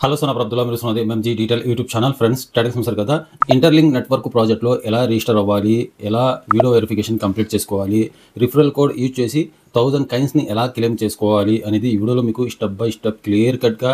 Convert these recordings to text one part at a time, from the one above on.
Hello Sona Abdullah మీరు చూస్తున్నది MMG detail YouTube channel. Friends, static sensor కదా, ఇంటర్లింక్ నెట్వర్క్ ప్రాజెక్ట్లో ఎలా రిజిస్టర్ అవ్వాలి, ఎలా వీడియో వెరిఫికేషన్ కంప్లీట్ చేసుకోవాలి, రిఫరల్ కోడ్ యూజ్ చేసి 1000 కాయిన్స్ని ఎలా క్లెయిమ్ చేసుకోవాలి అనేది ఈ వీడియోలో మీకు స్టెప్ బై స్టెప్ క్లియర్ కట్గా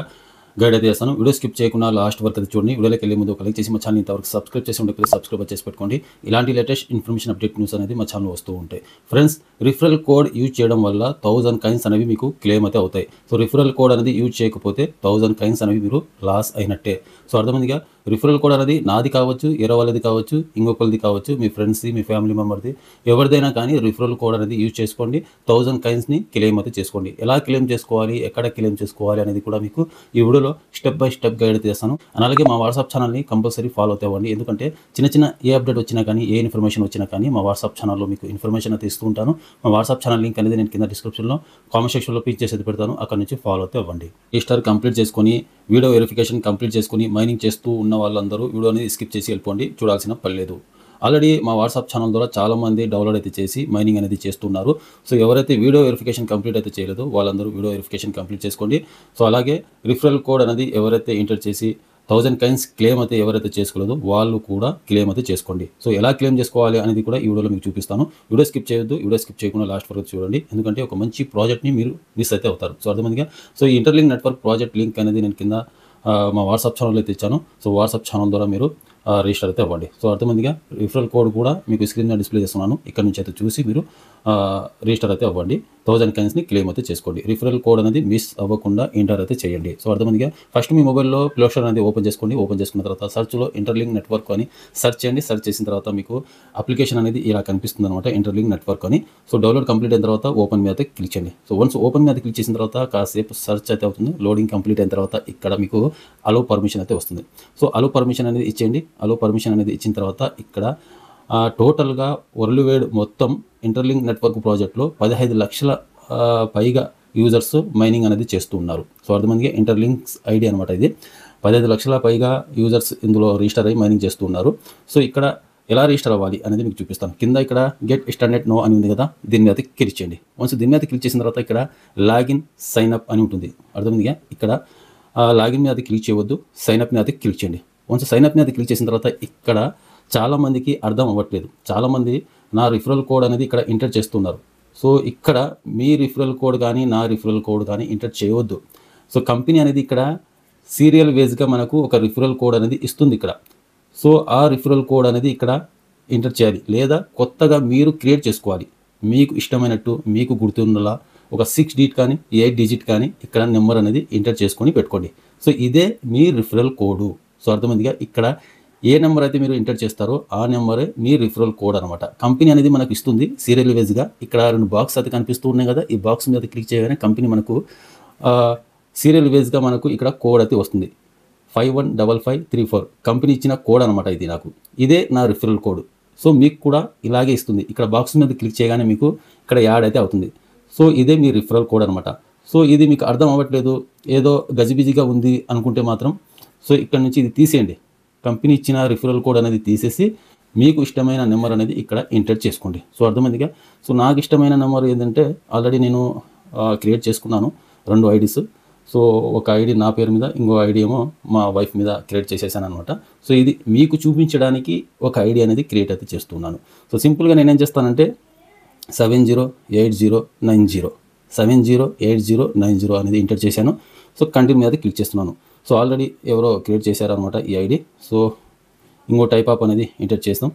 గైడ్ అయితే చేస్తాను. వీడియో స్కిప్ చేయకుండా లాస్ట్ వరకు అయితే చూడండి. వీడియోలోకి వెళ్ళే ముందు ఒక లైక్ చేసి మా ఛానల్ ఇంతవరకు సబ్స్క్రైబ్ చేసి ఉంటే సబ్స్క్రైబ్ చేసి పెట్టుకోండి. ఇలాంటి లేటెస్ట్ ఇన్ఫర్మేషన్ అప్డేట్ న్యూస్ అనేది మా ఛానల్ వస్తూ ఉంటాయి. ఫ్రెండ్స్, రిఫరల్ కోడ్ యూజ్ చేయడం వల్ల 1000 కాయిన్స్ అనేవి మీకు క్లెయిమ్ అయితే అవుతాయి. సో రిఫరల్ కోడ్ అనేది యూజ్ చేయకపోతే 1000 కాయిన్స్ అనేవి మీరు లాస్ అయినట్టే. సో అర్థమైందిగా. రిఫరల్ కోడ్ అనేది నాది కావచ్చు, వేరే వాళ్ళది కావచ్చు, ఇంకొకరిది కావచ్చు, మీ ఫ్రెండ్స్ది, మీ ఫ్యామిలీ మెంబర్ది, ఎవరిదైనా కానీ రిఫరల్ కోడ్ అనేది యూజ్ చేసుకోండి. 1000 కాయిన్స్ని క్లెయిమ్ అయితే చేసుకోండి. ఎలా క్లెయిమ్ చేసుకోవాలి, ఎక్కడ క్లెయిమ్ చేసుకోవాలి అనేది కూడా మీకు ఈ వీడియోలో స్టెప్ బై స్టెప్ గైడ్ అయితే చేస్తాను. అలాగే మా వాట్సాప్ ఛానల్ని కంపల్సరీ ఫాలో అయితే అవ్వండి. ఎందుకంటే చిన్న ఏ అప్డేట్ వచ్చినా కానీ, ఏ ఇన్ఫర్మేషన్ వచ్చినా కానీ మా వాట్సాప్ ఛానల్లో మీకు ఇన్ఫర్మేషన్ అయితే ఇస్తూ ఉంటాను. మా వాట్సాప్ ఛానల్ లింక్ అనేది నేను కింద డిస్క్రిప్షన్లో కామెంట్ సెక్షన్లో పిన్ చేసి పెడతాను. అక్కడ నుంచి ఫాలో అయితే అవ్వండి. రిజిస్టర్ కంప్లీట్ చేసుకొని, వీడియో వెరిఫికేషన్ కంప్లీట్ చేసుకొని మైనింగ్ చేస్తూ ఉన్న వాళ్ళందరూ వీడియో అనేది స్కిప్ చేసి వెళ్ళిపోండి. చూడాల్సిన పని లేదు. ఆల్రెడీ మా వాట్సాప్ ఛానల్ ద్వారా చాలామంది డౌన్లోడ్ అయితే చేసి మైనింగ్ అనేది చేస్తున్నారు. సో ఎవరైతే వీడియో వెరిఫికేషన్ కంప్లీట్ అయితే చేయలేదో వాళ్ళందరూ వీడియో వెరిఫికేషన్ కంప్లీట్ చేసుకోండి. సో అలాగే రిఫరల్ కోడ్ అనేది ఎవరైతే ఎంటర్ చేసి 1000 కాయిన్స్ క్లెయిమ్ అయితే ఎవరైతే చేసుకోలేదో వాళ్ళు కూడా క్లెయిమ్ అయితే చేసుకోండి. సో ఎలా క్లెయిమ్ చేసుకోవాలి అనేది కూడా ఈ వీడియోలో మీకు చూపిస్తాను. వీడియో స్కిప్ చేయొద్దు. వీడియో స్కిప్ చేయకుండా లాస్ట్ వరకు చూడండి. ఎందుకంటే ఒక మంచి ప్రాజెక్ట్ని మీరు మిస్ అయితే అవుతారు. సో అర్థమైందిగా. సో ఈ ఇంటర్లింక్ నెట్వర్క్ ప్రాజెక్ట్ లింక్ అనేది నేను కింద మా వాట్సాప్ ఛానల్లో అయితే ఇచ్చాను. సో వాట్సాప్ ఛానల్ ద్వారా మీరు రిజిస్టర్ అయితే అవ్వండి. సో అర్థమైందిగా. రిఫరల్ కోడ్ కూడా మీకు స్క్రీన్ మీద డిస్ప్లే చేస్తున్నాను. ఇక్కడ నుంచి అయితే చూసి మీరు రిజిస్టర్ అయితే అవ్వండి. 1000 కాయిన్స్ని క్లెయిమ్ అయితే చేసుకోండి. రిఫరల్ కోడ్ అనేది మిస్ అవ్వకుండా ఎంటర్ అయితే చేయండి. సో అర్థమైందిగా. ఫస్ట్ మీ మొబైల్లో ప్లే స్టోర్ అనేది ఓపెన్ చేసుకోండి. ఓపెన్ చేసుకున్న తర్వాత సర్చ్లో ఇంటర్లింక్ నెట్వర్క్ అని సెర్చ్ చేయండి. సెర్చ్ చేసిన తర్వాత మీకు అప్లికేషన్ అనేది ఇలా కనిపిస్తుంది అనమాట, ఇంటర్లింక్ నెట్వర్క్ అని. సో డౌన్లోడ్ కంప్లీట్ అయిన తర్వాత ఓపెన్ మీద అయితే క్లిక్ చేయండి. సో వన్స్ ఓపెన్ మీద క్లిక్ చేసిన తర్వాత కాసేపు సెర్చ్ అయితే అవుతుంది. లోడింగ్ కంప్లీట్ అయిన తర్వాత ఇక్కడ మీకు అలో పర్మిషన్ అయితే వస్తుంది. సో అలో పర్మిషన్ అనేది ఇచ్చేయండి. అలో పర్మిషన్ అనేది ఇచ్చిన తర్వాత ఇక్కడ టోటల్గా వరల్డ్ వైడ్ మొత్తం ఇంటర్లింక్ నెట్వర్క్ ప్రాజెక్ట్లో 15 లక్షల పైగా యూజర్స్ మైనింగ్ అనేది చేస్తూ ఉన్నారు. సో అర్థమందిగా ఇంటర్లింక్స్ ఐడి అనమాట ఇది. 15 లక్షల పైగా యూజర్స్ ఇందులో రిజిస్టర్ అయ్యి మైనింగ్ చేస్తూ ఉన్నారు. సో ఇక్కడ ఎలా రిజిస్టర్ అవ్వాలి అనేది మీకు చూపిస్తాను. కింద ఇక్కడ గెట్ స్టాండర్డ్ నో అని ఉంది కదా, దీని మీద క్లిక్ చేయండి. వన్స్ దీని మీద క్లిక్ చేసిన తర్వాత ఇక్కడ లాగిన్ సైన్ అప్ అని ఉంటుంది. అర్థమైందిగా. ఇక్కడ లాగిన్ మీద క్లిక్ చేయవద్దు, సైన్ అప్ మీద క్లిక్ చేయండి. వన్స్ సైన్ అప్ మీద క్లిక్ చేసిన తర్వాత ఇక్కడ చాలామందికి అర్థం అవ్వట్లేదు. చాలామంది నా రిఫరల్ కోడ్ అనేది ఇక్కడ ఎంటర్ చేస్తున్నారు. సో ఇక్కడ మీ రిఫరల్ కోడ్ కానీ నా రిఫరల్ కోడ్ కానీ ఎంటర్ చేయవద్దు. సో కంపెనీ అనేది ఇక్కడ సీరియల్ వేస్గా మనకు ఒక రిఫరల్ కోడ్ అనేది ఇస్తుంది ఇక్కడ. సో ఆ రిఫరల్ కోడ్ అనేది ఇక్కడ ఎంటర్ చేయాలి, లేదా కొత్తగా మీరు క్రియేట్ చేసుకోవాలి. మీకు ఇష్టమైనట్టు మీకు గుర్తుండలా ఒక 6 డిజిట్ కానీ 8 డిజిట్ కానీ ఇక్కడ నెంబర్ అనేది ఎంటర్ చేసుకొని పెట్టుకోండి. సో ఇదే మీ రిఫరల్ కోడు. సో అర్థమైందిగా. ఇక్కడ ఏ నెంబర్ అయితే మీరు ఎంటర్ చేస్తారో ఆ నెంబరే మీ రిఫరల్ కోడ్ అనమాట. కంపెనీ అనేది మనకు ఇస్తుంది సీరియల్ వేస్గా. ఇక్కడ 2 బాక్స్ అయితే కనిపిస్తూ ఉన్నాయి కదా, ఈ బాక్స్ మీద క్లిక్ చేయగానే కంపెనీ మనకు సీరియల్ వేస్గా మనకు ఇక్కడ కోడ్ అయితే వస్తుంది. 515534 కంపెనీ ఇచ్చిన కోడ్ అనమాట ఇది. నాకు ఇదే నా రిఫరల్ కోడ్. సో మీకు కూడా ఇలాగే ఇస్తుంది. ఇక్కడ బాక్స్ మీద క్లిక్ చేయగానే మీకు ఇక్కడ యాడ్ అయితే అవుతుంది. సో ఇదే మీ రిఫరల్ కోడ్ అనమాట. సో ఇది మీకు అర్థం అవ్వట్లేదు, ఏదో గజిబిజిగా ఉంది అనుకుంటే మాత్రం సో ఇక్కడ నుంచి ఇది తీసేయండి. కంపెనీ ఇచ్చిన రిఫరల్ కోడ్ అనేది తీసేసి మీకు ఇష్టమైన నెంబర్ అనేది ఇక్కడ ఎంటర్ చేసుకోండి. సో అర్థమైందిగా. సో నాకు ఇష్టమైన నెంబర్ ఏంటంటే ఆల్రెడీ నేను క్రియేట్ చేసుకున్నాను 2 ఐడీస్. సో ఒక ఐడి నా పేరు మీద, ఇంకో ఐడి ఏమో మా వైఫ్ మీద క్రియేట్ చేసేసాను అనమాట. సో ఇది మీకు చూపించడానికి ఒక ఐడి అనేది క్రియేట్ అయితే చేస్తున్నాను. సో సింపుల్గా నేనేం చేస్తానంటే 708090 708090 అనేది ఎంటర్ చేశాను. సో కంటిన్యూ మీద క్లిక్ చేస్తున్నాను. సో ఆల్రెడీ ఎవరో క్రియేట్ చేశారనమాట ఈ ఐడి. సో ఇంకో టైప్ ఆప్ అనేది ఎంటర్ చేస్తాం.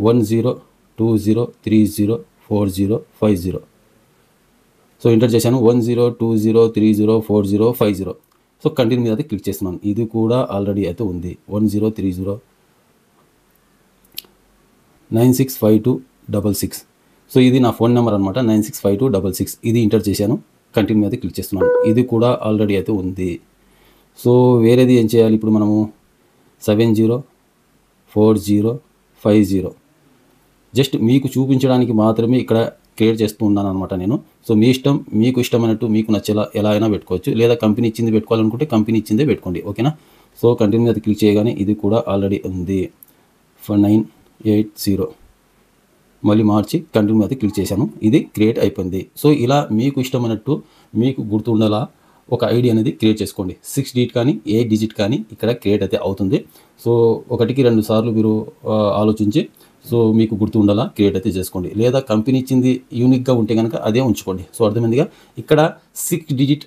1020304050. సో ఎంటర్ చేశాను 1020304050. సో కంటిన్యూ మీద క్లిక్ చేస్తున్నాను. ఇది కూడా ఆల్రెడీ అయితే ఉంది 1030965266. సో ఇది నా ఫోన్ నెంబర్ అనమాట, 965266. ఇది ఎంటర్ చేశాను. కంటిన్యూ మీద క్లిక్ చేస్తున్నాను. ఇది కూడా ఆల్రెడీ అయితే ఉంది. సో వేరేది ఏం చేయాలి ఇప్పుడు మనము 704050. జస్ట్ మీకు చూపించడానికి మాత్రమే ఇక్కడ క్రియేట్ చేస్తూ ఉన్నాను అనమాట నేను. సో మీ ఇష్టం, మీకు ఇష్టమైనట్టు మీకు నచ్చేలా ఎలా అయినా పెట్టుకోవచ్చు, లేదా కంపెనీ ఇచ్చింది పెట్టుకోవాలనుకుంటే కంపెనీ ఇచ్చిందే పెట్టుకోండి. ఓకేనా. సో కంటిన్యూ మీద క్లిక్ చేయగానే ఇది కూడా ఆల్రెడీ ఉంది 980. మళ్ళీ మార్చి కంటిన్యూ మీద క్లిక్ చేశాను. ఇది క్రియేట్ అయిపోయింది. సో ఇలా మీకు ఇష్టమైనట్టు మీకు గుర్తుండేలా ఒక ఐడి అనేది క్రియేట్ చేసుకోండి. 6 డిజిట్ కానీ 8 డిజిట్ కానీ ఇక్కడ క్రియేట్ అయితే అవుతుంది. సో 1కి 2 సార్లు మీరు ఆలోచించి సో మీకు గుర్తు ఉండేలా క్రియేట్ అయితే చేసుకోండి. లేదా కంపెనీ ఇచ్చింది యూనిక్గా ఉంటే కనుక అదే ఉంచుకోండి. సో అర్థమైందిగా. ఇక్కడ 6 డిజిట్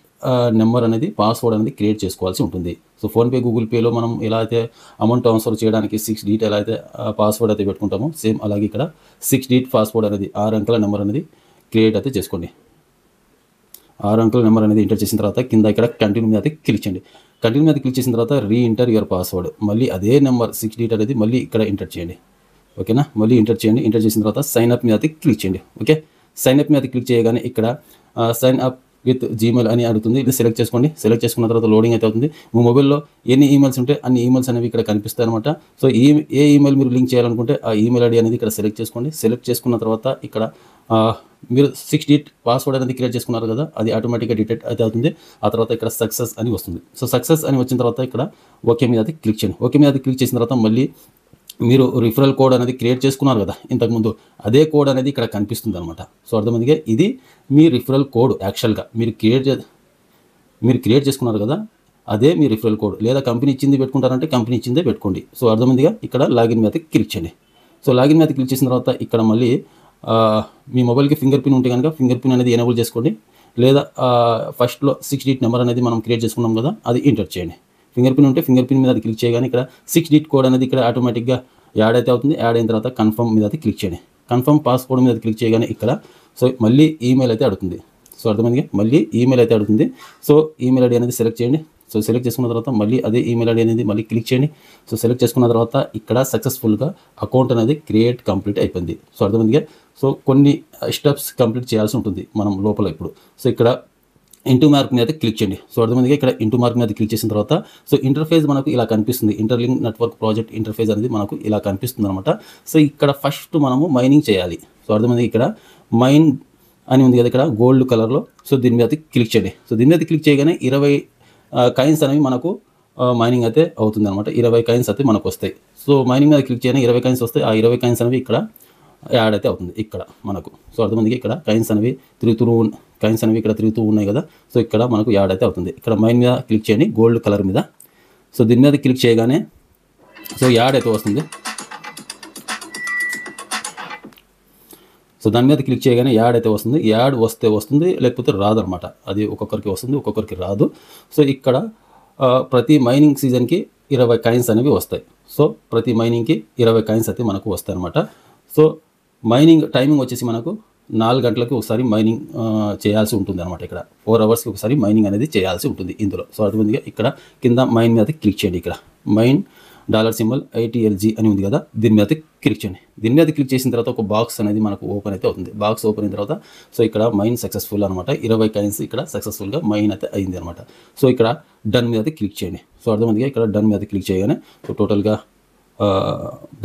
నెంబర్ అనేది పాస్వర్డ్ అనేది క్రియేట్ చేసుకోవాల్సి ఉంటుంది. సో ఫోన్పే, గూగుల్ పేలో మనం ఎలా అయితే అమౌంట్ ట్రాన్స్ఫర్ చేయడానికి 6 డిజిట్ ఎలా అయితే పాస్వర్డ్ అయితే పెట్టుకుంటామో సేమ్ అలాగే ఇక్కడ 6 డిజిట్ పాస్వర్డ్ అనేది 6 అంకెల నెంబర్ అనేది క్రియేట్ అయితే చేసుకోండి. 6 అంకెల నెంబర్ అనేది ఎంటర్ చేసిన తర్వాత కింద ఇక్కడ కంటిన్యూ మీద అయితే క్లిక్ చేయండి. కంటిన్యూ మీద క్లిక్ చేసిన తర్వాత రీఎంటర్ యువర్ పాస్వర్డ్, మళ్ళీ అదే నెంబర్ 6 డిజిట్ అనేది మళ్ళీ ఇక్కడ ఎంటర్ చేయండి. ఓకేనా, మళ్ళీ ఎంటర్ చేయండి. ఎంటర్ చేసిన తర్వాత సైన్ అప్ మీద అయితే క్లిక్ చేయండి. ఓకే, సైన్ అప్ మీద క్లిక్ చేయగానే ఇక్కడ సైన్ అప్ విత్ జీమెయిల్ అని అడుగుతుంది. ఇది సెలెక్ట్ చేసుకోండి. సెలెక్ట్ చేసుకున్న తర్వాత లోడింగ్ అయితే అవుతుంది. మీ మొబైల్లో ఎన్ని ఈమెయిల్స్ ఉంటే అన్ని ఈమెయిల్స్ అనేవి ఇక్కడ కనిపిస్తాయి అనమాట. సో ఏ ఈమెయిల్ మీరు లింక్ చేయాలనుకుంటే ఆ ఈమెయిల్ ఐడి అనేది ఇక్కడ సెలెక్ట్ చేసుకోండి. సెలెక్ట్ చేసుకున్న తర్వాత ఇక్కడ మీరు 6 డిజిట్ పాస్వర్డ్ అనేది క్రియేట్ చేసుకున్నారు కదా, అది ఆటోమేటిక్గా డిటెక్ట్ అయితే అవుతుంది. ఆ తర్వాత ఇక్కడ సక్సెస్ అని వస్తుంది. సో సక్సెస్ అని వచ్చిన తర్వాత ఇక్కడ ఓకే మీద అయితే క్లిక్ చేయండి. ఓకే మీద క్లిక్ చేసిన తర్వాత మళ్ళీ మీరు రిఫరల్ కోడ్ అనేది క్రియేట్ చేసుకున్నారు కదా ఇంతకుముందు, అదే కోడ్ అనేది ఇక్కడ కనిపిస్తుంది అనమాట. సో అర్థమైందిగా, ఇది మీ రిఫరల్ కోడ్. యాక్చువల్గా మీరు క్రియేట్ చేసుకున్నారు కదా, అదే మీ రిఫరల్ కోడ్. లేదా కంపెనీ ఇచ్చింది పెట్టుకుంటారంటే కంపెనీ ఇచ్చిందే పెట్టుకోండి. సో అర్థమైందిగా. ఇక్కడ లాగిన్ మీద క్లిక్ చేయండి. సో లాగిన్ మీద క్లిక్ చేసిన తర్వాత ఇక్కడ మళ్ళీ మీ మొబైల్కి ఫింగర్ పిన్ ఉంటే కనుక ఫింగర్ పిన్ అనేది ఎనేబుల్ చేసుకోండి. లేదా ఫస్ట్లో 6 డిజిట్ నెంబర్ అనేది మనం క్రియేట్ చేసుకున్నాం కదా, అది ఎంటర్ చేయండి. ఫింగర్ పిన్ ఉంటే ఫింగర్ పిన్ మీద అది క్లిక్ చేయగానే ఇక్కడ 6 డిజిట్ కోడ్ అనేది ఇక్కడ ఆటోమేటిక్గా యాడ్ అయితే అవుతుంది. యాడ్ అయిన తర్వాత కన్ఫర్మ్ మీద అది క్లిక్ చేయండి. కన్ఫర్మ్ పాస్వర్డ్ మీద క్లిక్ చేయగానే ఇక్కడ సో మళ్ళీ ఈమెయిల్ అయితే అడుగుతుంది. సో అర్థమైంది, మళ్ళీ ఈమెయిల్ అయితే అడుగుతుంది. సో ఈమెయిల్ ఐడి అనేది సెలెక్ట్ చేయండి. సో సెలెక్ట్ చేసుకున్న తర్వాత మళ్ళీ అదే ఈమెయిల్ ఐడి అనేది మళ్ళీ క్లిక్ చేయండి. సో సెలెక్ట్ చేసుకున్న తర్వాత ఇక్కడ సక్సెస్ఫుల్గా అకౌంట్ అనేది కంప్లీట్ అయిపోయింది. సో అర్థమైందిగా. సో కొన్ని స్టెప్స్ కంప్లీట్ చేయాల్సి ఉంటుంది మనం లోపల ఇప్పుడు. సో ఇక్కడ ఇంటూ మార్క్ మీద క్లిక్ చేయండి. సో అర్థమైందిగా. ఇక్కడ ఇంటూ మార్క్ మీద క్లిక్ చేసిన తర్వాత సో ఇంటర్ఫేస్ మనకు ఇలా కనిపిస్తుంది. ఇంటర్లింక్ నెట్వర్క్ ప్రాజెక్ట్ ఇంటర్ఫేస్ అనేది మనకు ఇలా కనిపిస్తుంది అనమాట. సో ఇక్కడ ఫస్ట్ మనము మైనింగ్ చేయాలి. సో అర్థమైంది. ఇక్కడ మైన్ అని ఉంది కదా ఇక్కడ గోల్డ్ కలర్లో. సో దీని మీద క్లిక్ చేయండి. సో దీని మీద క్లిక్ చేయగానే 20 కాయిన్స్ అనేవి మనకు మైనింగ్ అయితే అవుతుంది అనమాట. 20 కాయిన్స్ అయితే మనకు వస్తాయి. సో మైనింగ్ మీద క్లిక్ చేయగానే 20 కాయిన్స్ వస్తాయి. ఆ 20 కాయిన్స్ అనేవి ఇక్కడ యాడ్ అయితే అవుతుంది ఇక్కడ మనకు. సో అర్థమందికి ఇక్కడ కాయిన్స్ అనేవి ఇక్కడ తిరుగుతూ ఉన్నాయి కదా. సో ఇక్కడ మనకు యాడ్ అయితే అవుతుంది. ఇక్కడ మైన్ మీద క్లిక్ చేయండి గోల్డ్ కలర్ మీద. సో దీని మీద క్లిక్ చేయగానే సో యాడ్ అయితే వస్తుంది. సో దాని మీద క్లిక్ చేయగానే యాడ్ అయితే వస్తుంది. యాడ్ వస్తే వస్తుంది, లేకపోతే రాదనమాట. అది ఒక్కొక్కరికి వస్తుంది, ఒక్కొక్కరికి రాదు. సో ఇక్కడ ప్రతి మైనింగ్ సీజన్కి 20 కాయిన్స్ అనేవి వస్తాయి. సో ప్రతి మైనింగ్కి 20 కాయిన్స్ అయితే మనకు వస్తాయి అనమాట. సో మైనింగ్ టైమింగ్ వచ్చేసి మనకు 4 గంటలకి ఒకసారి మైనింగ్ చేయాల్సి ఉంటుంది అనమాట. ఇక్కడ 4 అవర్స్కి ఒకసారి మైనింగ్ అనేది చేయాల్సి ఉంటుంది ఇందులో. సో అర్థమైందిగా. ఇక్కడ కింద మైన్ మీద క్లిక్ చేయండి. ఇక్కడ మైన్ $సింబల్ ITLG అని ఉంది కదా, దీని మీద క్లిక్ చేయండి. దీని మీద క్లిక్ చేసిన తర్వాత ఒక బాక్స్ అనేది మనకు ఓపెన్ అయితే అవుతుంది. బాక్స్ ఓపెన్ అయిన తర్వాత సో ఇక్కడ మైన్ సక్సెస్ఫుల్ అనమాట. 20 కాయిన్స్ ఇక్కడ సక్సెస్ఫుల్గా మైన్ అయితే అయింది అనమాట. సో ఇక్కడ డన్ మీద క్లిక్ చేయండి. సో అర్థమైందిగా. ఇక్కడ డన్ మీద క్లిక్ చేయగానే సో టోటల్గా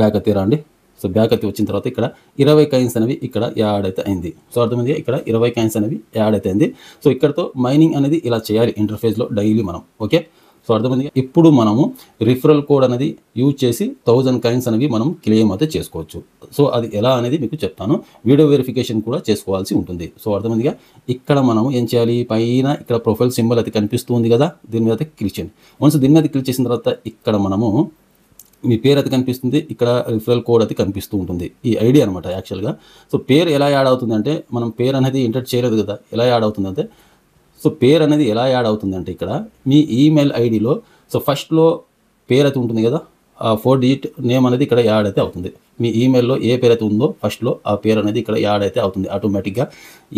బ్యాక్ అయితే రండి. సో బ్యాక్ అయితే వచ్చిన తర్వాత ఇక్కడ 20 కాయిన్స్ అనేవి ఇక్కడ యాడ్ అయితే అయింది. సో అర్థమైంది. ఇక్కడ 20 కాయిన్స్ అనేవి యాడ్ అయితే అయింది. సో ఇక్కడతో మైనింగ్ అనేది ఇలా చేయాలి ఇంటర్ఫేస్లో డైలీ మనం. ఓకే, సో అర్థమైంది. ఇప్పుడు మనము రిఫరల్ కోడ్ అనేది యూజ్ చేసి 1000 కాయిన్స్ అనేవి మనం క్లెయిమ్ అయితే చేసుకోవచ్చు. సో అది ఎలా అనేది మీకు చెప్తాను. వీడియో వెరిఫికేషన్ కూడా చేసుకోవాల్సి ఉంటుంది. సో అర్థమైందిగా. ఇక్కడ మనము ఏం చేయాలి, పైన ఇక్కడ ప్రొఫైల్ సింబల్ అయితే కనిపిస్తుంది కదా, దీని మీద క్లిక్ చేయండి. వన్స్ దీని మీద క్లిక్ చేసిన తర్వాత ఇక్కడ మనము మీ పేరు అయితే కనిపిస్తుంది, ఇక్కడ రిఫరల్ కోడ్ అయితే కనిపిస్తూ ఉంటుంది. ఈ ఐడి అనమాట యాక్చువల్గా. సో పేరు ఎలా యాడ్ అవుతుందంటే మనం పేరు అనేది ఎంటర్ చేయలేదు కదా, ఎలా యాడ్ అవుతుందంటే సో పేరు అనేది ఎలా యాడ్ అవుతుందంటే ఇక్కడ మీ ఈమెయిల్ ఐడిలో సో ఫస్ట్లో పేరు అయితే ఉంటుంది కదా, ఆ 4 డిజిట్ నేమ్ అనేది ఇక్కడ యాడ్ అయితే అవుతుంది. మీ ఈమెయిల్లో ఏ పేరు అయితే ఉందో ఫస్ట్లో ఆ పేరు అనేది ఇక్కడ యాడ్ అయితే అవుతుంది. ఆటోమేటిక్గా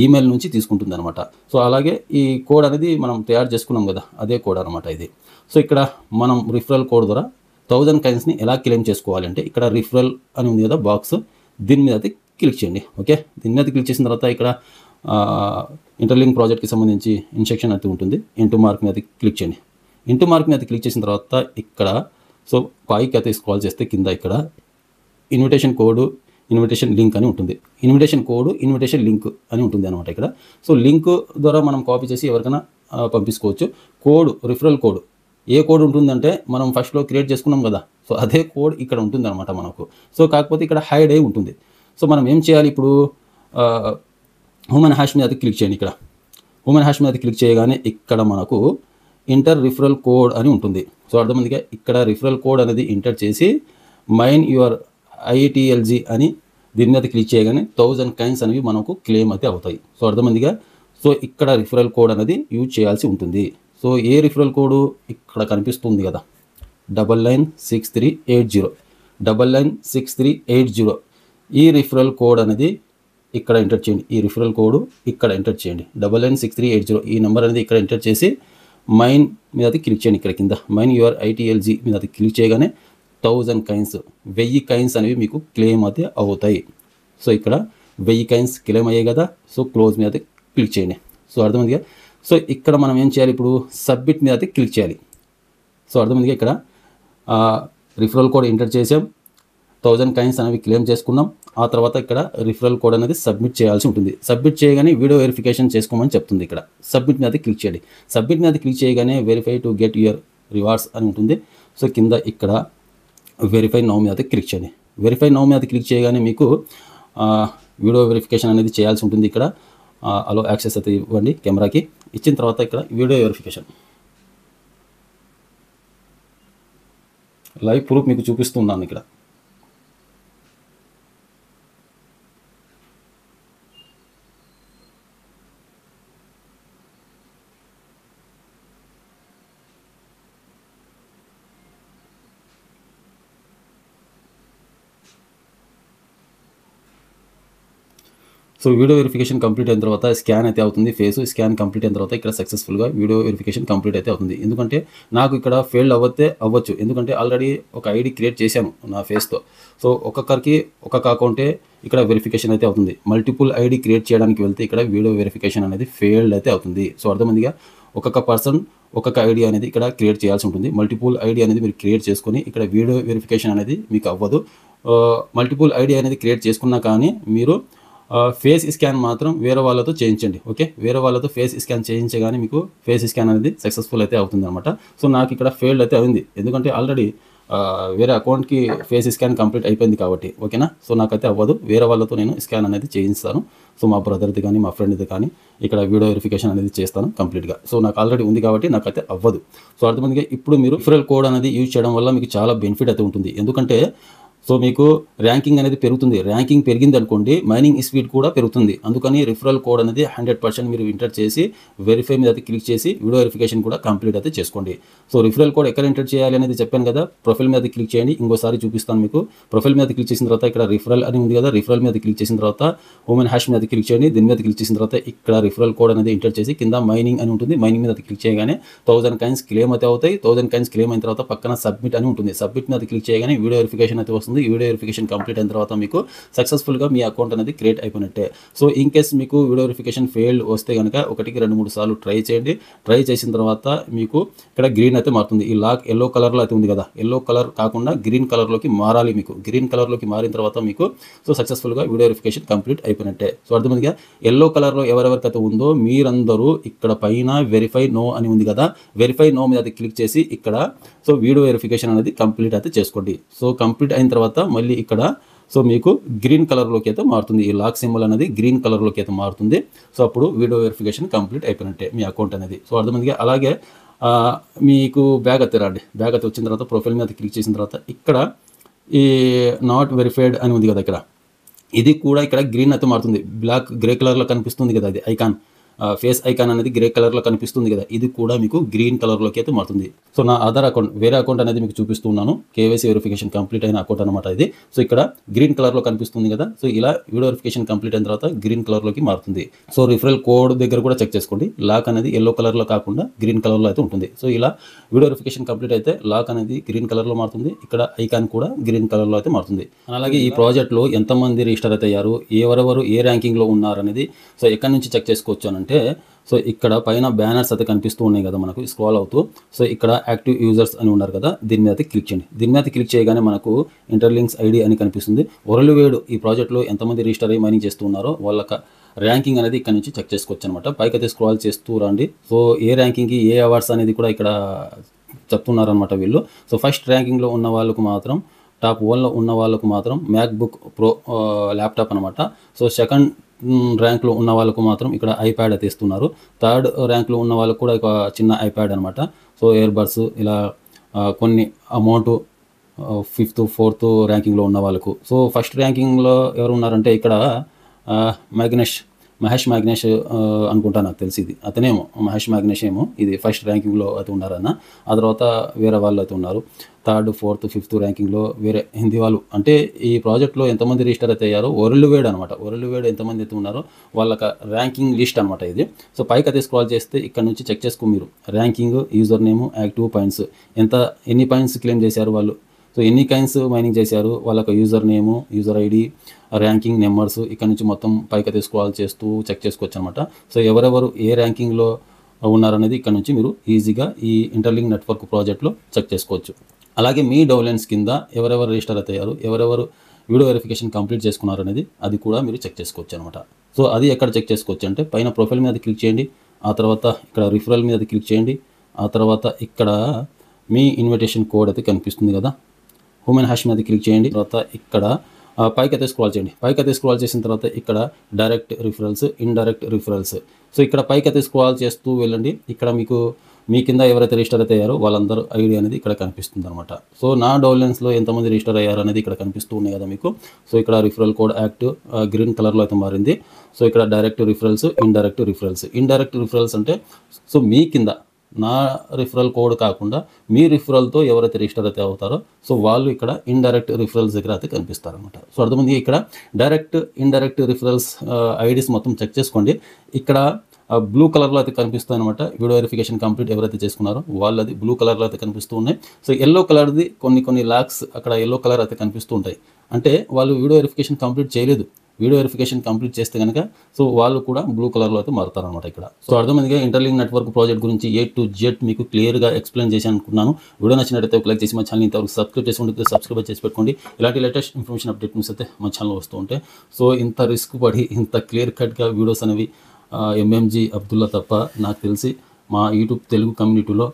ఈమెయిల్ నుంచి తీసుకుంటుంది అనమాట. సో అలాగే ఈ కోడ్ అనేది మనం తయారు చేసుకున్నాం కదా, అదే కోడ్ అనమాట ఇది. సో ఇక్కడ మనం రిఫరల్ కోడ్ ద్వారా 1000 కాయిన్స్ని ఎలా క్లెయిమ్ చేసుకోవాలి అంటే ఇక్కడ రిఫరల్ అని ఉంది కదా బాక్స్, దీని మీద అయితే క్లిక్ చేయండి. ఓకే, దీని మీద క్లిక్ చేసిన తర్వాత ఇక్కడ ఇంటర్లింక్ ప్రాజెక్ట్కి సంబంధించి ఇన్స్ట్రక్షన్ అయితే ఉంటుంది. ఇంటూ మార్క్ మీద క్లిక్ చేయండి. ఇంటూ మార్క్ మీద క్లిక్ చేసిన తర్వాత ఇక్కడ సో పైకి అయితే స్క్రాల్ చేస్తే కింద ఇక్కడ ఇన్విటేషన్ కోడ్, ఇన్విటేషన్ లింక్ అని ఉంటుంది. ఇన్విటేషన్ కోడ్, ఇన్విటేషన్ లింక్ అని ఉంటుంది అనమాట ఇక్కడ. సో లింక్ ద్వారా మనం కాపీ చేసి ఎవరికైనా పంపించుకోవచ్చు. కోడ్, రిఫరల్ కోడ్ ఏ కోడ్ ఉంటుందంటే మనం ఫస్ట్లో క్రియేట్ చేసుకున్నాం కదా, సో అదే కోడ్ ఇక్కడ ఉంటుంది అనమాట మనకు. సో కాకపోతే ఇక్కడ హైడ్ అయి ఉంటుంది. సో మనం ఏం చేయాలి ఇప్పుడు, హ్యూమన్ హ్యాష్ మీద క్లిక్ చేయండి. ఇక్కడ ఉమెన్ హ్యాష్ మీద క్లిక్ చేయగానే ఇక్కడ మనకు ఇంటర్ రిఫరల్ కోడ్ అని ఉంటుంది. సో అర్థమైందిగా, ఇక్కడ రిఫరల్ కోడ్ అనేది ఎంటర్ చేసి మైన్ యువర్ ఐటీఎల్జీ అని దీని మీద క్లిక్ చేయగానే 1000 కాయిన్స్ అనేవి మనకు క్లెయిమ్ అయితే అవుతాయి. సో అర్థమైందిగా. సో ఇక్కడ రిఫరల్ కోడ్ అనేది యూజ్ చేయాల్సి ఉంటుంది. సో ఏ రిఫరల్ కోడ్ ఇక్కడ కనిపిస్తుంది కదా, 996380 996380 ఈ రిఫరల్ కోడ్ అనేది ఇక్కడ ఎంటర్ చేయండి. ఈ రిఫరల్ కోడ్ ఇక్కడ ఎంటర్ చేయండి, 996380 ఈ నెంబర్ అనేది ఇక్కడ ఎంటర్ చేసి మైన్ మీద క్లిక్ చేయండి. ఇక్కడ కింద మైన్ యువర్ ఐటీఎల్జీ మీద క్లిక్ చేయగానే 1000 కాయిన్స్ 1000 కాయిన్స్ అనేవి మీకు క్లెయిమ్ అయితే అవుతాయి. సో ఇక్కడ 1000 కాయిన్స్ క్లెయిమ్ అయ్యాయి కదా. సో క్లోజ్ మీద క్లిక్ చేయండి. సో అర్థమైందిగా. సో ఇక్కడ మనం ఏం చేయాలి, ఇప్పుడు సబ్మిట్ మీద క్లిక్ చేయాలి. సో అర్థమైందిగా, ఇక్కడ రిఫరల్ కోడ్ ఎంటర్ చేసాం, 1000 కాయిన్స్ అనేవి క్లెయిమ్ చేసుకున్నాం. ఆ తర్వాత ఇక్కడ రిఫరల్ కోడ్ అనేది సబ్మిట్ చేయాల్సి ఉంటుంది. సబ్మిట్ చేయగానే వీడియో వెరిఫికేషన్ చేసుకోమని చెప్తుంది. ఇక్కడ సబ్మిట్ మీద క్లిక్ చేయండి. సబ్మిట్ మీద క్లిక్ చేయగానే verify to get your rewards అని ఉంటుంది. సో కింద ఇక్కడ వెరిఫై నౌ మీద క్లిక్ చేయండి. వెరిఫై నౌ మీద క్లిక్ చేయగానే మీకు వీడియో వెరిఫికేషన్ అనేది చేయాల్సి ఉంటుంది. ఇక్కడ అలో యాక్సెస్ అయితే ఇవ్వండి కెమెరాకి. ఇచ్చిన తర్వాత ఇక్కడ వీడియో వెరిఫికేషన్ లైవ్ ప్రూఫ్ మీకు చూపిస్తున్నాను. ఇక్కడ సో వీడియో వెరిఫికేషన్ కంప్లీట్ అయిన తర్వాత స్కాన్ అయితే అవుతుంది. ఫేస్ స్కాన్ కంప్లీట్ అయిన తర్వాత ఇక్కడ సక్సెస్ఫుల్గా వీడియో వెరిఫికేషన్ కంప్లీట్ అయితే అవుతుంది. ఎందుకంటే నాకు ఇక్కడ ఫెయిల్డ్ అవ్వచ్చు, ఎందుకంటే ఆల్రెడీ ఒక ఐడి క్రియేట్ చేశాను నా ఫేస్తో. సో ఒక్కొక్కరికి ఒక్కొక్క అకౌంటే ఇక్కడ వెరిఫికేషన్ అయితే అవుతుంది. మల్టిపుల్ ఐడి క్రియేట్ చేయడానికి వెళ్తే ఇక్కడ వీడియో వెరిఫికేషన్ అనేది ఫెయిల్డ్ అయితే అవుతుంది. సో అర్థమైందిగా, ఒక్కొక్క పర్సన్ ఒక్కొక్క ఐడి అనేది ఇక్కడ క్రియేట్ చేయాల్సి ఉంటుంది. మల్టిపుల్ ఐడి అనేది మీరు క్రియేట్ చేసుకొని ఇక్కడ వీడియో వెరిఫికేషన్ అనేది మీకు అవ్వదు. మల్టిపుల్ ఐడి అనేది క్రియేట్ చేసుకున్నా కానీ మీరు ఫేస్ స్కాన్ మాత్రం వేరే వాళ్ళతో చేయించండి. ఓకే, వేరే వాళ్ళతో ఫేస్ స్కాన్ చేయించగానే మీకు ఫేస్ స్కాన్ అనేది సక్సెస్ఫుల్ అయితే అవుతుంది అనమాట. సో నాకు ఇక్కడ ఫెయిల్డ్ అయితే అయింది, ఎందుకంటే ఆల్రెడీ వేరే అకౌంట్కి ఫేస్ స్కాన్ కంప్లీట్ అయిపోయింది కాబట్టి. ఓకేనా, సో నాకైతే అవ్వదు, వేరే వాళ్ళతో నేను స్కాన్ అనేది చేయిస్తాను. సో మా బ్రదర్ది కానీ మా ఫ్రెండ్ది కానీ ఇక్కడ వీడియో వెరిఫికేషన్ అనేది చేస్తాను కంప్లీట్గా. సో నాకు ఆల్రెడీ ఉంది కాబట్టి నాకైతే అవ్వదు. సో అర్థమైందిగా, ఇప్పుడు మీరు రిఫరల్ కోడ్ అనేది యూజ్ చేయడం వల్ల మీకు చాలా బెనిఫిట్ అయితే ఉంటుంది. ఎందుకంటే సో మీకు ర్యాంకింగ్ అనేది పెరుగుతుంది. ర్యాంకింగ్ పెరిగింది అనుకోండి, మైనింగ్ స్పీడ్ కూడా పెరుగుతుంది. అందుకని రిఫరల్ కోడ్ అనేది 100% మీరు ఎంటర్ చేసి వెరిఫై మీద అయితే క్లిక్ చేసి వీడియో వెరిఫికేషన్ కూడా కంప్లీట్ అయితే చేసుకోండి. సో రిఫరల్ కోడ్ ఎక్కడ ఎంటర్ చేయాలి అనేది చెప్పాను కదా, ప్రొఫైల్ మీద క్లిక్ చేయండి. ఇంకోసారి చూపిస్తాను మీకు. ప్రొఫైల్ మీద క్లిక్ చేసిన తర్వాత ఇక్కడ రిఫరల్ అని ఉంది కదా, రిఫరల్ మీద క్లిక్ చేసిన తర్వాత ఉమెన్ హ్యాష్ మీద క్లిక్ చేయండి. దీని మీద క్లిక్ చేసిన తర్వాత ఇక్కడ రిఫరల్ కోడ్ అనేది ఎంటర్ చేసి కింద మైనింగ్ అని ఉంటుంది. మైనింగ్ మీద క్లిక్ చేయగానే 1000 కాయిన్స్ క్లెయిమ్ అయితే అవుతాయి. 1000 కాయిన్స్ క్లెయిమ్ అయిన తర్వాత పక్కన సబ్మిట్ అని ఉంటుంది. సబ్మిట్ మీద క్లిక్ చేయగానే వీడియో వెరిఫికేషన్ అయితే వస్తుంది. వీడియో వెరిఫికేషన్ కంప్లీట్ అయిన తర్వాత మీకు సక్సెస్ఫుల్గా మీ అకౌంట్ అనేది క్రియేట్ అయిపోయినట్టే. సో ఇన్ కేస్ మీకు వీడియో వెరిఫికేషన్ ఫెయిల్డ్ వస్తే కనుక 1-2-3 సార్లు ట్రై చేయండి. ట్రై చేసిన తర్వాత మీకు ఇక్కడ గ్రీన్ అయితే మారుతుంది. ఈ లాక్ ఎల్లో కలర్లో అయితే ఉంది కదా, ఎల్లో కలర్ కాకుండా గ్రీన్ కలర్లోకి మారాలి. మీకు గ్రీన్ కలర్లోకి మారిన తర్వాత మీకు సో సక్సెస్ఫుల్గా వీడియో వెరిఫికేషన్ కంప్లీట్ అయిపోయినట్టే. సో అర్థమైందిగా, ఎల్లో కలర్లో ఎవరెవరికైతే ఉందో మీరందరూ ఇక్కడ పైన వెరిఫై నో అని ఉంది కదా, వెరిఫై నో మీద క్లిక్ చేసి ఇక్కడ సో వీడియో వెరిఫికేషన్ అనేది కంప్లీట్ అయితే చేసుకోండి. సో కంప్లీట్ అయిన తర్వాత మళ్ళీ ఇక్కడ సో మీకు గ్రీన్ కలర్లోకి అయితే మారుతుంది. ఈ లాక్ సింబల్ అనేది గ్రీన్ కలర్లోకి అయితే మారుతుంది. సో అప్పుడు వీడియో వెరిఫికేషన్ కంప్లీట్ అయిపోయినట్టే మీ అకౌంట్ అనేది. సో అర్థమైందిగా, అలాగే మీకు బ్యాగ్ అయితే రండి. బ్యాగ్ అయితే వచ్చిన తర్వాత ప్రొఫైల్ మీద క్లిక్ చేసిన తర్వాత ఇక్కడ ఈ నాట్ వెరిఫైడ్ అని ఉంది కదా, ఇక్కడ ఇది కూడా ఇక్కడ గ్రీన్ అయితే మారుతుంది. బ్లాక్ గ్రే కలర్లో కనిపిస్తుంది కదా, అది ఐకాన్ ఫేస్ ఐకాన్ అనేది గ్రే కలర్లో కనిపిస్తుంది కదా, ఇది కూడా మీకు గ్రీన్ కలర్లోకి అయితే మారుతుంది. సో నా ఆధార్ అకౌంట్ వేరే అకౌంట్ అనేది మీకు చూపిస్తున్నాను. కేవైసీ వెరిఫికేషన్ కంప్లీట్ అయిన అకౌంట్ అనమాట ఇది. సో ఇక్కడ గ్రీన్ కలర్లో కనిపిస్తుంది కదా, సో ఇలా వీడియో వెరిఫికేషన్ కంప్లీట్ అయిన తర్వాత గ్రీన్ కలర్లోకి మారుతుంది. సో రిఫరల్ కోడ్ దగ్గర కూడా చెక్ చేసుకోండి. లాక్ అనేది ఎల్లో కలర్లో కాకుండా గ్రీన్ కలర్లో అయితే ఉంటుంది. సో ఇలా వీడియో వెరిఫికేషన్ కంప్లీట్ అయితే లాక్ అనేది గ్రీన్ కలర్లో మారుతుంది. ఇక్కడ ఐకాన్ కూడా గ్రీన్ కలర్లో అయితే మారుతుంది. అలాగే ఈ ప్రాజెక్ట్లో ఎంతమంది రిజిస్టర్ అయితే అయ్యారు, ఎవరెవరు ఏ ర్యాంకింగ్లో ఉన్నారు అనేది సో ఎక్కడి నుంచి చెక్ చేసుకోవచ్చు అంటే సో ఇక్కడ పైన బ్యానర్స్ అయితే కనిపిస్తూ ఉన్నాయి కదా మనకు స్క్రోల్ అవుతూ. సో ఇక్కడ యాక్టివ్ యూజర్స్ అని ఉన్నారు కదా, దీని మీద క్లిక్ చేయండి. దీని మీద క్లిక్ చేయగానే మనకు ఇంటర్లింక్స్ ఐడి అని కనిపిస్తుంది. వరల్డ్ ఈ ప్రాజెక్ట్లో ఎంతమంది రిజిస్టర్ అయ్యి మైనింగ్ చేస్తూ ఉన్నారో వాళ్ళ ర్యాంకింగ్ అనేది ఇక్కడ నుంచి చెక్ చేసుకోవచ్చు అనమాట. పైకైతే స్క్రోల్ చేస్తూ రండి. సో ఏ ర్యాంకింగ్కి ఏ అవార్డ్స్ అనేది కూడా ఇక్కడ చెప్తున్నారనమాట వీళ్ళు. సో ఫస్ట్ ర్యాంకింగ్లో ఉన్న వాళ్ళకు మాత్రం టాప్ 1లో ఉన్న వాళ్ళకు మాత్రం మ్యాక్బుక్ ప్రో ల్యాప్టాప్ అనమాట. సో సెకండ్ ర్యాంక్లో ఉన్న వాళ్ళకు మాత్రం ఇక్కడ ఐప్యాడ్ అయితే ఇస్తున్నారు. థర్డ్ ర్యాంక్లో ఉన్న వాళ్ళకు కూడా ఒక చిన్న ఐప్యాడ్ అనమాట. సో ఇయర్ బడ్స్ ఇలా కొన్ని అమౌంట్ ఫిఫ్త్ ఫోర్త్ ర్యాంకింగ్లో ఉన్న వాళ్ళకు. సో ఫస్ట్ ర్యాంకింగ్లో ఎవరు ఉన్నారంటే ఇక్కడ మహేష్ మ్యాగ్నేష్ అనుకుంటా, నాకు తెలిసి ఇది అతనేమో మహేష్ మ్యాగ్నేష్ ఏమో ఇది ఫస్ట్ ర్యాంకింగ్లో అయితే ఉన్నారన్న. ఆ తర్వాత వేరే వాళ్ళు అయితే ఉన్నారు. థర్డ్ ఫోర్త్ ఫిఫ్త్ ర్యాంకింగ్లో వేరే హిందీ వాళ్ళు. అంటే ఈ ప్రాజెక్ట్లో ఎంతమంది రిజిస్టర్ అయితే అయ్యారో వరల్డ్ వైడ్ అనమాట. వరల్డ్ వైడ్ ఎంతమంది అయితే ఉన్నారో వాళ్ళకి ర్యాంకింగ్ లిస్ట్ అనమాట ఇది. సో పైకి అయితే స్క్రాల్ చేస్తే ఇక్కడ నుంచి చెక్ చేసుకో మీరు ranking, user name, active points, ఎన్ని పాయింట్స్ క్లెయిమ్ చేశారు వాళ్ళు. సో ఎన్ని కాయిన్స్ మైనింగ్ చేశారు, వాళ్ళకి user name, user ID, ranking numbers, ఇక్కడ నుంచి మొత్తం పైకి స్క్రాల్ చేస్తూ చెక్ చేసుకోవచ్చు అనమాట. సో ఎవరెవరు ఏ ర్యాంకింగ్లో ఉన్నారనేది ఇక్కడ నుంచి మీరు ఈజీగా ఈ ఇంటర్లింక్ నెట్వర్క్ ప్రాజెక్ట్లో చెక్ చేసుకోవచ్చు. అలాగే మీ డౌన్లైన్స్ కింద ఎవరెవరు రిజిస్టర్ అయ్యారు, ఎవరెవరు వీడియో వెరిఫికేషన్ కంప్లీట్ చేసుకున్నారు అనేది అది కూడా మీరు చెక్ చేసుకోవచ్చు అనమాట. సో అది ఎక్కడ చెక్ చేసుకోవచ్చు అంటే పైన ప్రొఫైల్ మీద క్లిక్ చేయండి, ఆ తర్వాత ఇక్కడ రిఫరల్ మీద క్లిక్ చేయండి, ఆ తర్వాత ఇక్కడ మీ ఇన్విటేషన్ కోడ్ అయితే కనిపిస్తుంది కదా, హ్యూమన్ హ్యాష్ మీద క్లిక్ చేయండి. తర్వాత ఇక్కడ పైకి అయితే స్క్రాల్ చేయండి. పైకి అయితే స్క్రాల్ చేసిన తర్వాత ఇక్కడ direct referrals, indirect referrals. So ఇక్కడ పైకి అయితే స్క్రాల్ చేస్తూ వెళ్ళండి. ఇక్కడ మీ కింద ఎవరైతే రిజిస్టర్ అయితే అయ్యారో వాళ్ళందరూ ఐడి అనేది ఇక్కడ కనిపిస్తుంది అనమాట. సో నా డౌన్లైన్స్లో ఎంతమంది రిజిస్టర్ అయ్యారు అనేది ఇక్కడ కనిపిస్తూ ఉన్నాయి కదా మీకు. సో ఇక్కడ రిఫరల్ కోడ్ యాక్టివ్ గ్రీన్ కలర్లో అయితే మారింది. సో ఇక్కడ direct referrals, indirect referrals. Indirect referrals అంటే సో మీ కింద నా రిఫరల్ కోడ్ కాకుండా మీ రిఫరల్తో ఎవరైతే రిజిస్టర్ అయితే అవుతారో సో వాళ్ళు ఇక్కడ ఇండైరెక్ట్ రిఫరల్స్ దగ్గర అయితే కనిపిస్తారనమాట. సో అర్థమైంది. ఇక్కడ డైరెక్ట్, ఇండైరెక్ట్ రిఫరల్స్ ఐడీస్ మొత్తం చెక్ చేసుకోండి. ఇక్కడ బ్లూ కలర్లో అయితే కనిపిస్తుంది అనమాట. వీడియో వెరిఫికేషన్ కంప్లీట్ ఎవరైతే చేసుకున్నారో వాళ్ళది బ్లూ కలర్లో అయితే కనిపిస్తూ ఉన్నాయి. సో ఎల్లో కలర్ది కొన్ని లాక్స్ అక్కడ ఎల్లో కలర్ అయితే కనిపిస్తూ ఉంటాయి. అంటే వాళ్ళు వీడియో వెరిఫికేషన్ కంప్లీట్ చేయలేదు. వీడియో వెరిఫికేషన్ కంప్లీట్ చేస్తే కనుక సో వాళ్ళు కూడా బ్లూ కలర్లో అయితే మారుతారనమాట ఇక్కడ. సో అర్థమైందిగా ఇంటర్లింక్ నెట్వర్క్ ప్రాజెక్ట్ గురించి A to Z మీకు క్లియర్గా ఎక్స్ప్లెయిన్ చేసి అనుకున్నాను. వీడియో నచ్చినట్టయితే ఒక లైక్ చేసి మా ఛానల్ ఇంతవరకు సబ్స్క్రైబ్ చేసుకుంటే సబ్స్క్రైబ్ చేసి పెట్టుకోండి. ఇలాంటి లేటెస్ట్ ఇన్ఫర్మేషన్ అప్డేట్ న్యూస్ అయితే మా ఛానల్ వస్తూ ఉంటాయి. సో ఇంత రిస్క్ పడి ఇంత క్లియర్ కట్గా వీడియోస్ అనేవి MMG అబ్దుల్లా తప్ప నాకు తెలిసి మా యూట్యూబ్ తెలుగు కమ్యూనిటీలో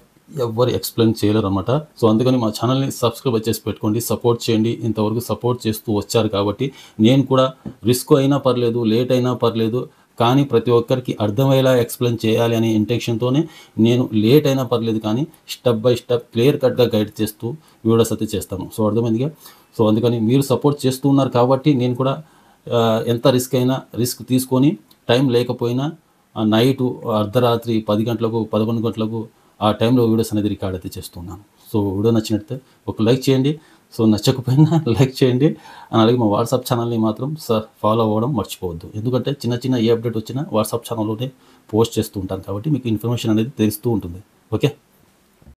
ఎవ్వరు ఎక్స్ప్లెయిన్ చేయలేరు అనమాట. సో అందుకని మా ఛానల్ని సబ్స్క్రైబ్ చేసి పెట్టుకోండి, సపోర్ట్ చేయండి. ఇంతవరకు సపోర్ట్ చేస్తూ వచ్చారు కాబట్టి నేను కూడా రిస్క్ అయినా పర్లేదు, లేట్ అయినా పర్లేదు, కానీ ప్రతి ఒక్కరికి అర్థమయ్యేలా ఎక్స్ప్లెయిన్ చేయాలి అనే ఇంటెన్షన్తోనే నేను లేట్ అయినా పర్లేదు కానీ స్టెప్ బై స్టెప్ క్లియర్ కట్గా గైడ్ చేస్తూ వీడియోస్ అయితే చేస్తాను. సో అర్థమైందిగా. సో అందుకని మీరు సపోర్ట్ చేస్తూ ఉన్నారు కాబట్టి నేను కూడా ఎంత రిస్క్ అయినా రిస్క్ తీసుకొని టైం లేకపోయినా నైటు అర్ధరాత్రి 10 గంటలకు 11 గంటలకు ఆ టైంలో వీడియోస్ అనేది రికార్డ్ అయితే చేస్తున్నాను. సో వీడియో నచ్చినట్లయితే ఒక లైక్ చేయండి. సో నచ్చకపోయినా లైక్ చేయండి. అలాగే మా వాట్సాప్ ఛానల్ని మాత్రం ఫాలో అవ్వడం మర్చిపోవద్దు. ఎందుకంటే చిన్న ఏ అప్డేట్ వచ్చినా వాట్సాప్ ఛానల్లోనే పోస్ట్ చేస్తూ ఉంటాను కాబట్టి మీకు ఇన్ఫర్మేషన్ అనేది తెలుస్తూ ఉంటుంది. ఓకే.